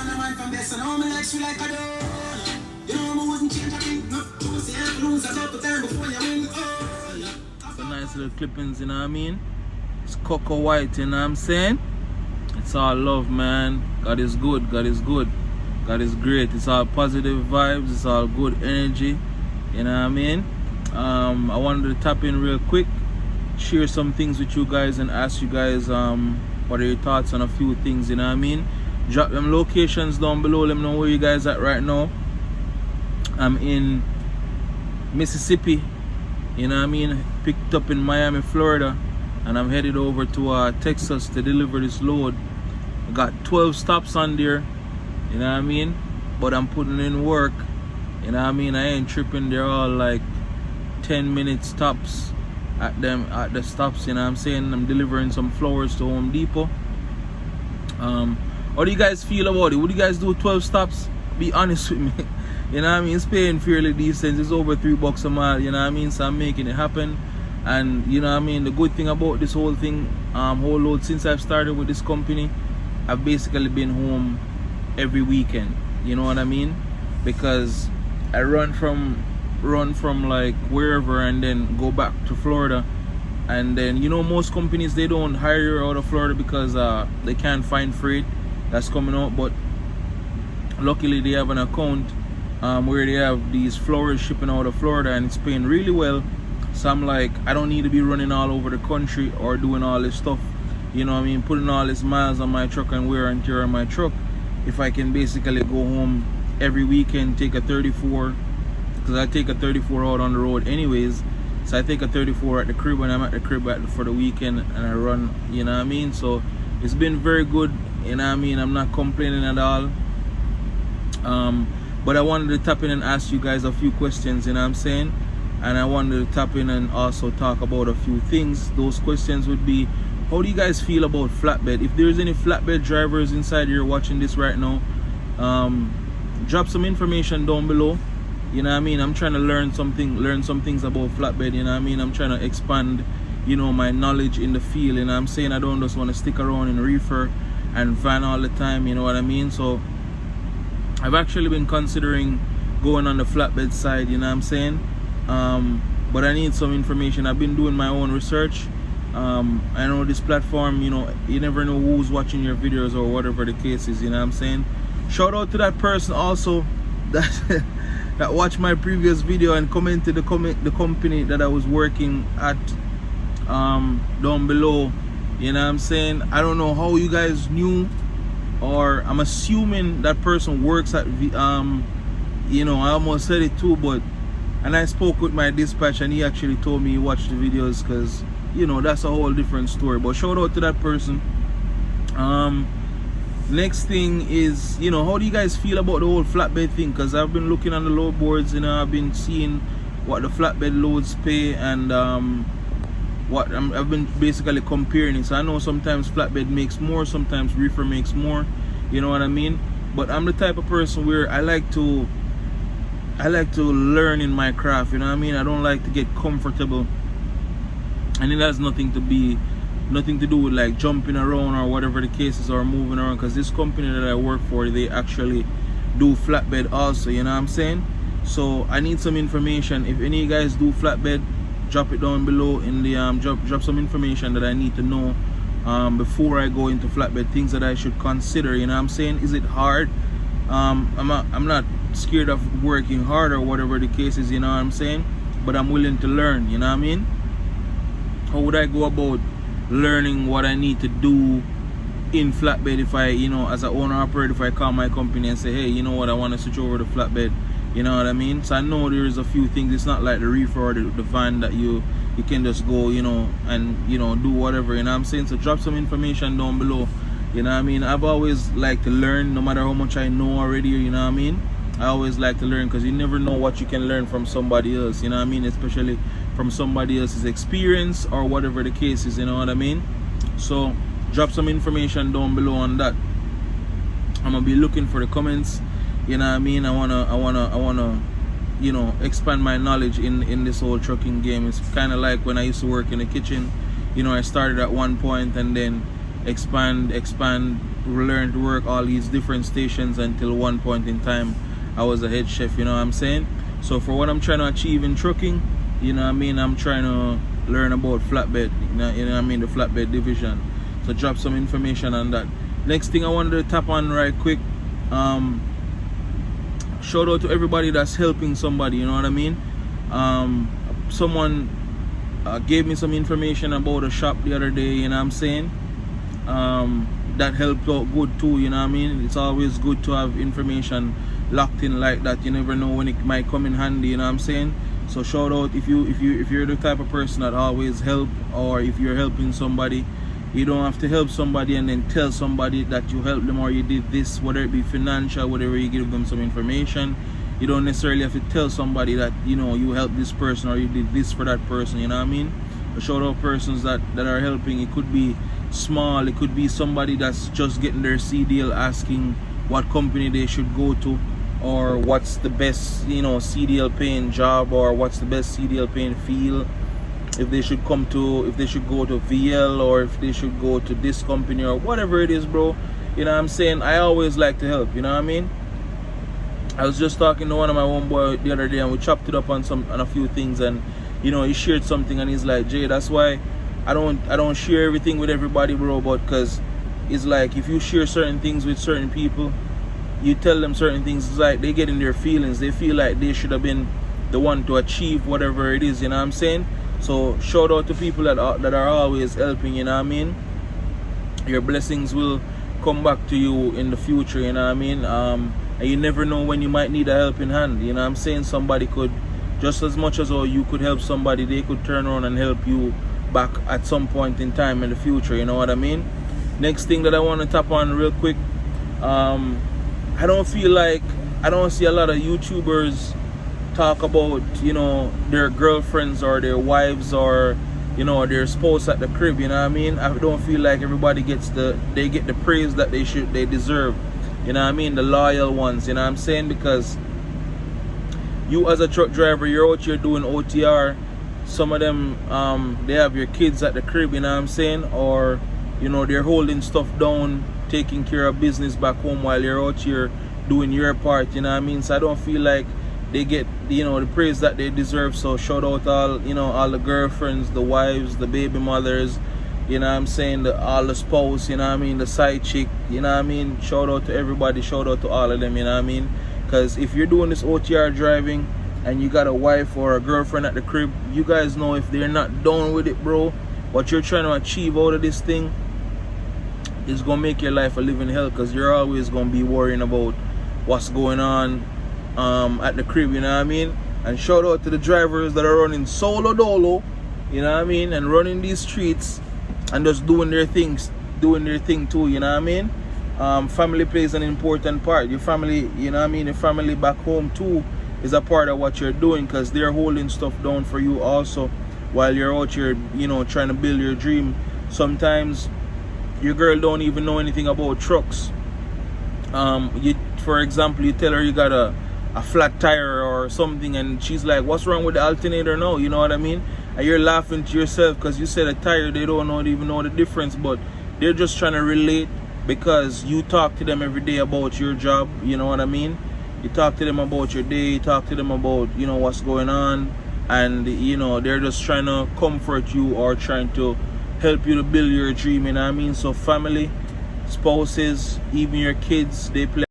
Some nice little clippings, you know what I mean? It's cocoa white, you know what I'm saying? It's all love, man. God is good, God is good. God is great. It's all positive vibes, it's all good energy, you know what I mean? I wanted to tap in real quick, share some things with you guys and ask you guys what are your thoughts on a few things, you know what I mean? Drop them locations down below, let me know where you guys at right now. I'm in Mississippi, you know what I mean? Picked up in Miami, Florida, and I'm headed over to Texas to deliver this load. I got 12 stops on there, you know what I mean? But I'm putting in work, you know what I mean? I ain't tripping. They're all like 10-minute stops at the stops, you know what I'm saying? I'm delivering some flowers to Home Depot. How do you guys feel about it? Would you guys do 12 stops? Be honest with me. You know what I mean? It's paying fairly decent. It's over $3 a mile, you know what I mean? So I'm making it happen. And you know what I mean, the good thing about this whole thing, whole load, since I've started with this company, I've basically been home every weekend, you know what I mean? Because I run from like wherever and then go back to Florida. And then, you know, most companies, they don't hire you out of Florida because they can't find freight that's coming out. But luckily they have an account where they have these flowers shipping out of Florida, and it's paying really well. So I'm like, I don't need to be running all over the country or doing all this stuff, you know what I mean, putting all these miles on my truck and wear and tear on my truck. If I can basically go home every weekend, take a 34, because I take a 34 out on the road anyways. So I take a 34 at the crib when I'm at the crib for the weekend, and I run, you know what I mean? So it's been very good, you know what I mean? I'm not complaining at all. But I wanted to tap in and ask you guys a few questions, you know what I'm saying? And I wanted to tap in and also talk about a few things. Those questions would be, how do you guys feel about flatbed? If there's any flatbed drivers inside here watching this right now, drop some information down below. You know what I mean? I'm trying to learn some things about flatbed, you know what I mean? I'm trying to expand, you know, my knowledge in the field, and I'm saying I don't just want to stick around in reefer and van all the time, you know what I mean? So I've actually been considering going on the flatbed side, you know what I'm saying? But I need some information. I've been doing my own research. I know this platform, you know, you never know who's watching your videos or whatever the case is, you know what I'm saying? Shout out to that person also that that watched my previous video and commented the company that I was working at down below, you know what I'm saying? I don't know how you guys knew, or I'm assuming that person works at you know, I almost said it too, but and I spoke with my dispatch and he actually told me he watched the videos, because you know, that's a whole different story. But shout out to that person. Next thing is, you know, how do you guys feel about the whole flatbed thing? Because I've been looking on the load boards, you know, I've been seeing what the flatbed loads pay, and I've been basically comparing it. So I know sometimes flatbed makes more, sometimes reefer makes more, you know what I mean? But I'm the type of person where I like to learn in my craft, you know what I mean? I don't like to get comfortable, and it has nothing to do with like jumping around or whatever the case is, or moving around, because this company that I work for, they actually do flatbed also, you know what I'm saying? So I need some information. If any of you guys do flatbed, drop it down below in the drop some information that I need to know before I go into flatbed, things that I should consider, you know what I'm saying? Is it hard? I'm not scared of working hard or whatever the case is, you know what I'm saying? But I'm willing to learn, you know what I mean? How would I go about learning what I need to do in flatbed if I, you know, as an owner operator, if I call my company and say, hey, you know what, I want to switch over to flatbed, you know what I mean? So I know there's a few things. It's not like the reefer or the van that you can just go, you know, and, you know, do whatever, you know what I'm saying? So drop some information down below, you know what I mean? I've always liked to learn, no matter how much I know already, you know what I mean? I always like to learn, because you never know what you can learn from somebody else, you know what I mean? Especially from somebody else's experience or whatever the case is, you know what I mean? So drop some information down below on that. I'm gonna be looking for the comments, you know what I mean? I wanna you know, expand my knowledge in this whole trucking game. It's kind of like when I used to work in the kitchen, you know, I started at one point and then expand learned to work all these different stations until one point in time I was a head chef, you know what I'm saying? So for what I'm trying to achieve in trucking, you know what I mean, I'm trying to learn about flatbed, you know what I mean, the flatbed division. So drop some information on that. Next thing I wanted to tap on right quick, shout out to everybody that's helping somebody, you know what I mean? Someone gave me some information about a shop the other day, you know what I'm saying? That helped out good too, you know what I mean? It's always good to have information locked in like that. You never know when it might come in handy, you know what I'm saying? So shout out if you're the type of person that always help, or if you're helping somebody, you don't have to help somebody and then tell somebody that you helped them or you did this, whether it be financial, whatever, you give them some information. You don't necessarily have to tell somebody that, you know, you helped this person or you did this for that person, you know what I mean? But shout out persons that are helping. It could be small, it could be somebody that's just getting their CDL, asking what company they should go to, or what's the best, you know, CDL paying job, or what's the best CDL paying field, if they should go to VL, or if they should go to this company, or whatever it is, bro. You know what I'm saying? I always like to help, you know what I mean? I was just talking to one of my homeboy the other day, and we chopped it up on a few things, and you know, he shared something, and he's like, Jay, that's why I don't share everything with everybody, bro, but because it's like, if you share certain things with certain people, you tell them certain things, it's like they get in their feelings, they feel like they should have been the one to achieve whatever it is, you know what I'm saying? So shout out to people that are always helping, you know what I mean? Your blessings will come back to you in the future, you know what I mean? And you never know when you might need a helping hand, you know what I'm saying? Somebody could, just as much as you could help somebody, they could turn around and help you back at some point in time in the future, you know what I mean? Next thing that I want to tap on real quick, I don't see a lot of YouTubers talk about, you know, their girlfriends or their wives or, you know, their spouse at the crib, you know what I mean? I don't feel like everybody get the praise that they deserve, you know what I mean? The loyal ones, you know what I'm saying? Because you as a truck driver, you're out here doing OTR. Some of them, they have your kids at the crib, you know what I'm saying? Or, you know, they're holding stuff down, taking care of business back home while you're out here doing your part, you know what I mean? So I don't feel like they get, you know, the praise that they deserve. So shout out all, you know, all the girlfriends, the wives, the baby mothers, you know what I'm saying, all the spouse, you know what I mean, the side chick, you know what I mean? Shout out to everybody, shout out to all of them, you know what I mean? Because if you're doing this OTR driving and you got a wife or a girlfriend at the crib, you guys know if they're not done with it, bro, what you're trying to achieve out of this thing is gonna make your life a living hell, because you're always gonna be worrying about what's going on at the crib, you know what I mean? And shout out to the drivers that are running solo dolo, you know what I mean, and running these streets and just doing their thing too, you know what I mean? Family plays an important part. Your family, you know what I mean, your family back home too is a part of what you're doing, because they're holding stuff down for you also while you're out here, you know, trying to build your dream. Sometimes your girl don't even know anything about trucks. For example, you tell her you got a flat tire or something, and she's like, what's wrong with the alternator now, you know what I mean? And you're laughing to yourself because you said a tire, they don't even know the difference, but they're just trying to relate because you talk to them every day about your job, you know what I mean? You talk to them about your day, you talk to them about, you know, what's going on, and, you know, they're just trying to comfort you or trying to help you to build your dream, you know what I mean? So family, spouses, even your kids, they play